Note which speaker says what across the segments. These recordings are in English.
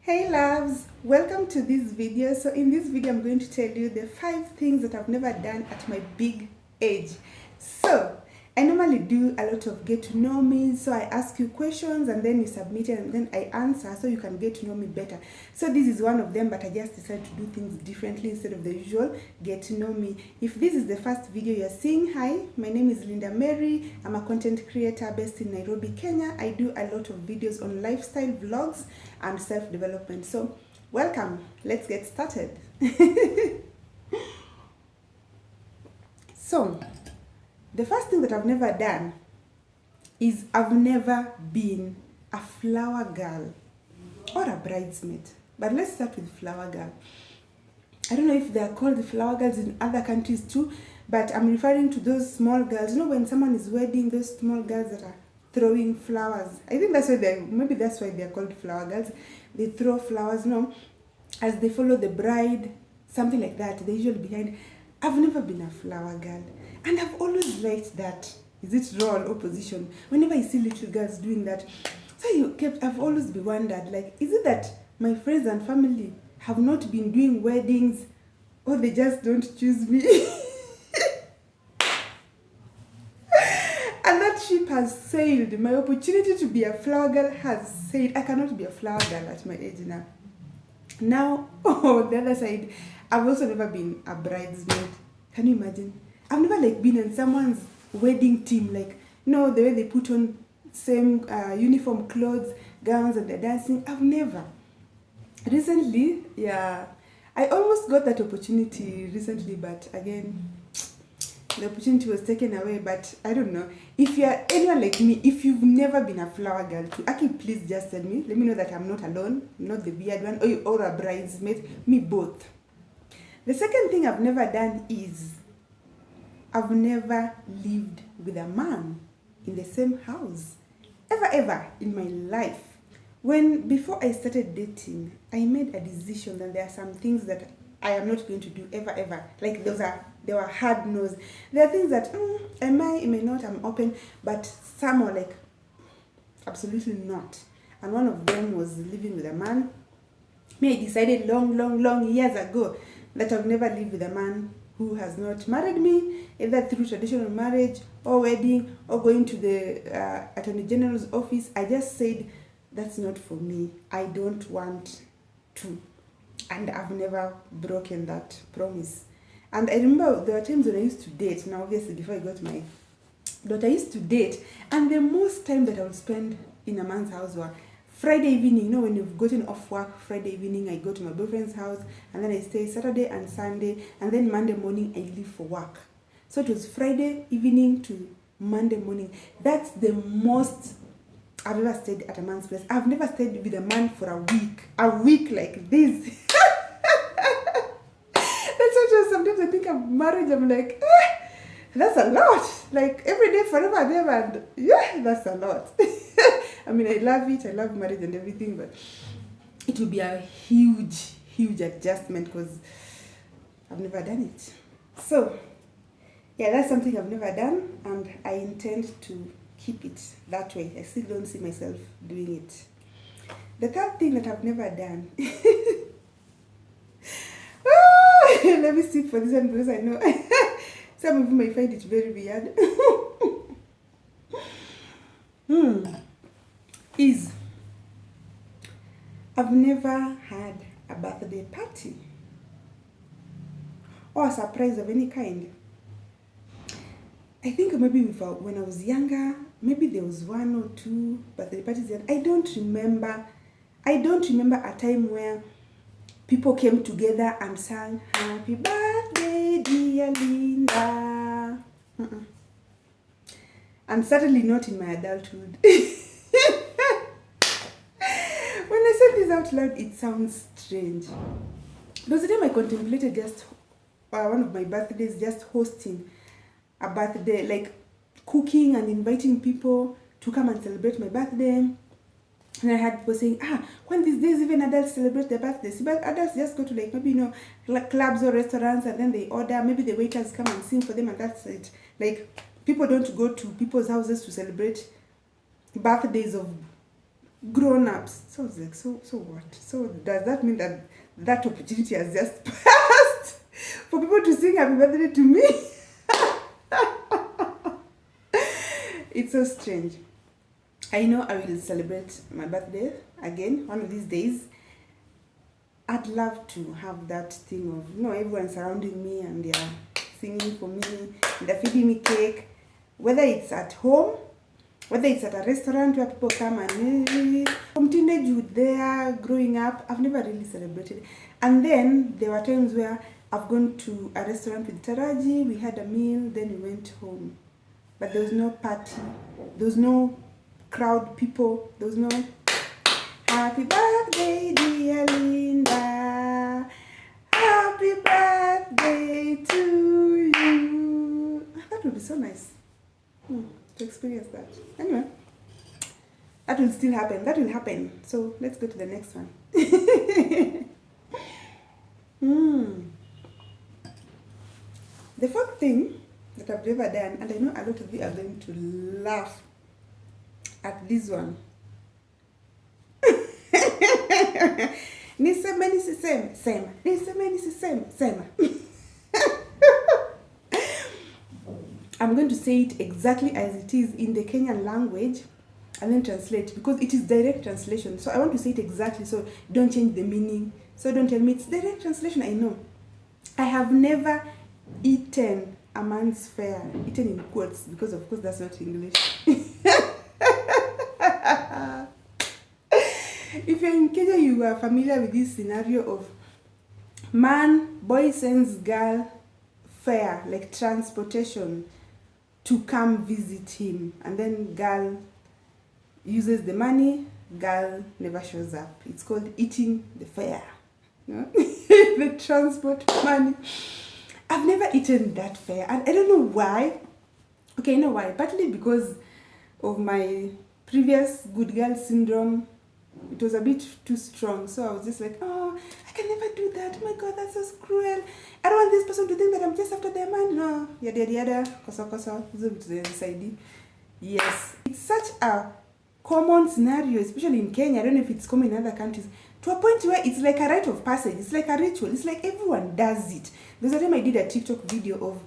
Speaker 1: Hey loves, welcome to this video. So in this video I'm going to tell you the 5 things that I've never done at my big age. So I normally do a lot of get to know me, so I ask you questions and then you submit it and then I answer so you can get to know me better. So this is one of them, but I just decided to do things differently instead of the usual get to know me. If this is the first video you're seeing, hi, my name is Linda Mary. I'm a content creator based in Nairobi, Kenya. I do a lot of videos on lifestyle vlogs and self-development. So welcome, let's get started. So the first thing that I've never done is I've never been a flower girl or a bridesmaid. But let's start with flower girl. I don't know if they are called flower girls in other countries too, but I'm referring to those small girls. You know, when someone is wedding, those small girls that are throwing flowers. I think that's why maybe that's why they are called flower girls. They throw flowers, you know, as they follow the bride, something like that. They're usually behind. I've never been a flower girl. And I've always liked that. Is it role or position? Whenever I see little girls doing that. So I've always been wondered, like, is it that my friends and family have not been doing weddings or they just don't choose me? And that ship has sailed. My opportunity to be a flower girl has sailed. I cannot be a flower girl at my age now. Now, the other side, I've also never been a bridesmaid. Can you imagine? I've never been in someone's wedding team, the way they put on same uniform clothes, gowns, and they're dancing. I've never. Recently, yeah, I almost got that opportunity recently, but again, the opportunity was taken away. But I don't know. If you're anyone like me, if you've never been a flower girl too, actually, please just tell me. Let me know that I'm not alone, not the weird one, or a bridesmaid. Me both. The second thing I've never done is I've never lived with a man in the same house. Ever in my life. Before I started dating, I made a decision that there are some things that I am not going to do ever. Like they were hard no's. There are things that, I may not, I'm open, but some are like, absolutely not. And one of them was living with a man. I decided long years ago that I've never lived with a man who has not married me, either through traditional marriage or wedding or going to the Attorney General's office. I just said, that's not for me. I don't want to. And I've never broken that promise. And I remember there were times when I used to date. Now, obviously, before I got my daughter, I used to date. And the most time that I would spend in a man's house was Friday evening. When you've gotten off work, Friday evening, I go to my boyfriend's house, and then I stay Saturday and Sunday, and then Monday morning, I leave for work. So it was Friday evening to Monday morning. That's the most I've ever stayed at a man's place. I've never stayed with a man for a week. A week like this. That's what sometimes I think of marriage. I'm like, that's a lot. Like every day, forever and ever. And yeah, that's a lot. I mean, I love it. I love marriage and everything, but it will be a huge adjustment because I've never done it. So, yeah, that's something I've never done, and I intend to keep it that way. I still don't see myself doing it. The third thing that I've never done. Let me sit for this one because I know some of you might find it very weird. Is I've never had a birthday party or a surprise of any kind. I think maybe when I was younger, maybe there was 1 or 2 birthday parties. I don't remember a time where people came together and sang "Happy Birthday, dear Linda." And certainly not in my adulthood. When I said this out loud, it sounds strange. There was a time I contemplated just one of my birthdays, just hosting a birthday, like cooking and inviting people to come and celebrate my birthday. And I had people saying, when these days even adults celebrate their birthdays. But adults just go to maybe, like clubs or restaurants, and then they order, maybe the waiters come and sing for them, and that's it. Like, people don't go to people's houses to celebrate birthdays of grown-ups. So I was like, so what? So does that mean that that opportunity has just passed for people to sing happy birthday to me? It's so strange. I know I will celebrate my birthday again one of these days. I'd love to have that thing of, everyone surrounding me and they're singing for me, and they're feeding me cake, whether it's at home, whether it's at a restaurant where people come and from teenagehood there, growing up, I've never really celebrated. And then there were times where I've gone to a restaurant with Taraji, we had a meal, then we went home. But there was no party, there was no crowd, people, there was no happy birthday, dear Linda, happy birthday to you. That would be so nice to experience that. Anyway, that will still happen. That will happen. So let's go to the next one. The fourth thing that I've never done, and I know a lot of you are going to laugh at this one. Same. I'm going to say it exactly as it is in the Kenyan language and then translate, because it is direct translation. So I want to say it exactly, so don't change the meaning. So don't tell me it's direct translation. I know. I have never eaten a man's fare, eaten in quotes, because of course that's not English. If you're in Kenya, you are familiar with this scenario of boy sends girl fare, like transportation, to come visit him, and then girl uses the money, girl never shows up. It's called eating the fare. The transport money. I've never eaten that fare, and I don't know why. Okay, you know why? Partly because of my previous good girl syndrome. It was a bit too strong, so I was just like, oh, I can never do that. Oh my God, that's so cruel. I don't want this person to think that I'm just after their mind. No, yada, kosa, yes. It's such a common scenario, especially in Kenya. I don't know if it's common in other countries, to a point where it's like a rite of passage. It's like a ritual. It's like everyone does it. There's a time I did a TikTok video of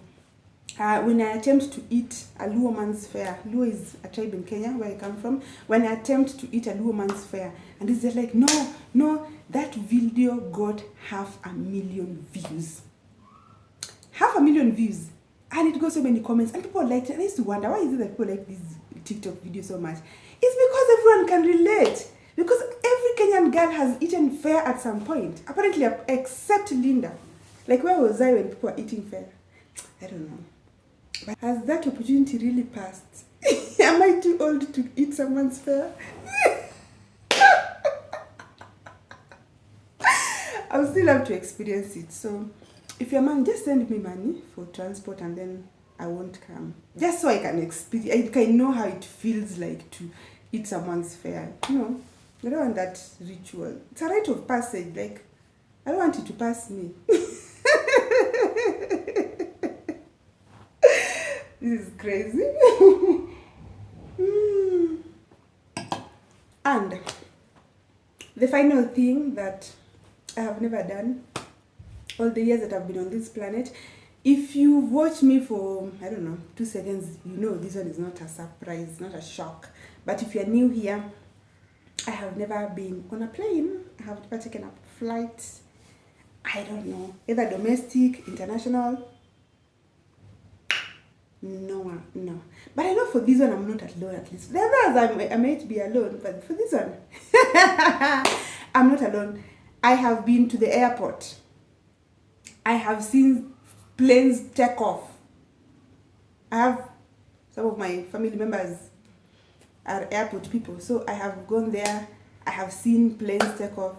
Speaker 1: when I attempt to eat a Luo man's fare. Luo is a tribe in Kenya, where I come from. When I attempt to eat a Luo man's fare, and it's just like, no, that video got 500,000 views. 500,000 views. And it got so many comments, and people liked it. And I used to wonder, why is it that people like this TikTok video so much? It's because everyone can relate. Because every Kenyan girl has eaten fare at some point. Apparently, except Linda. Like, where was I when people were eating fare? I don't know. But has that opportunity really passed? Am I too old to eat someone's fare? I would still have to experience it. So, if you're a man, just send me money for transport and then I won't come. Just so I can experience, I can know how it feels like to eat someone's fare. I don't want that ritual. It's a rite of passage. Like, I don't want it to pass me. This is crazy. And the final thing that I have never done all the years that I've been on this planet, if you watch me for, 2 seconds, you know this one is not a surprise, not a shock. But if you're new here, I have never been on a plane. I have never taken a flight. I don't know, either domestic, international. No. But I know for this one, I'm not alone, at least. The others, I might be alone, but for this one, I'm not alone. I have been to the airport. I have seen planes take off. I have some of my family members are airport people, so I have gone there. I have seen planes take off.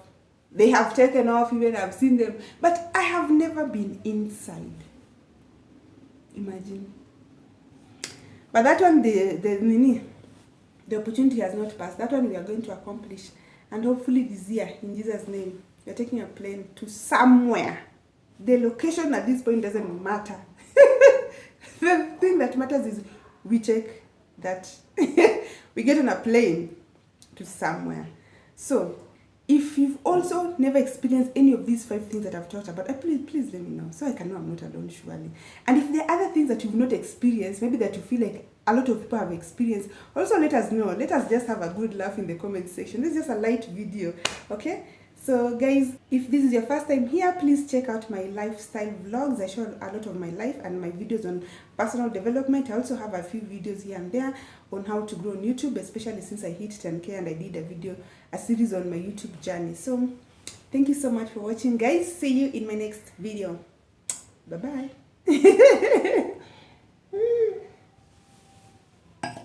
Speaker 1: They have taken off, even I've seen them, but I have never been inside. Imagine. But that one, the opportunity has not passed. That one we are going to accomplish. And hopefully this year, in Jesus' name, we are taking a plane to somewhere. The location at this point doesn't matter. The thing that matters is we check that we get on a plane to somewhere. So if you've also never experienced any of these 5 things that I've talked about, please let me know, so I can know I'm not alone, surely. And if there are other things that you've not experienced, maybe that you feel like a lot of people have experienced, also let us know. Let us just have a good laugh in the comment section. This is just a light video, okay? So guys, if this is your first time here, please check out my lifestyle vlogs. I show a lot of my life and my videos on personal development. I also have a few videos here and there on how to grow on YouTube, especially since I hit 10K and I did a series on my YouTube journey. So thank you so much for watching, guys. See you in my next video. Bye bye.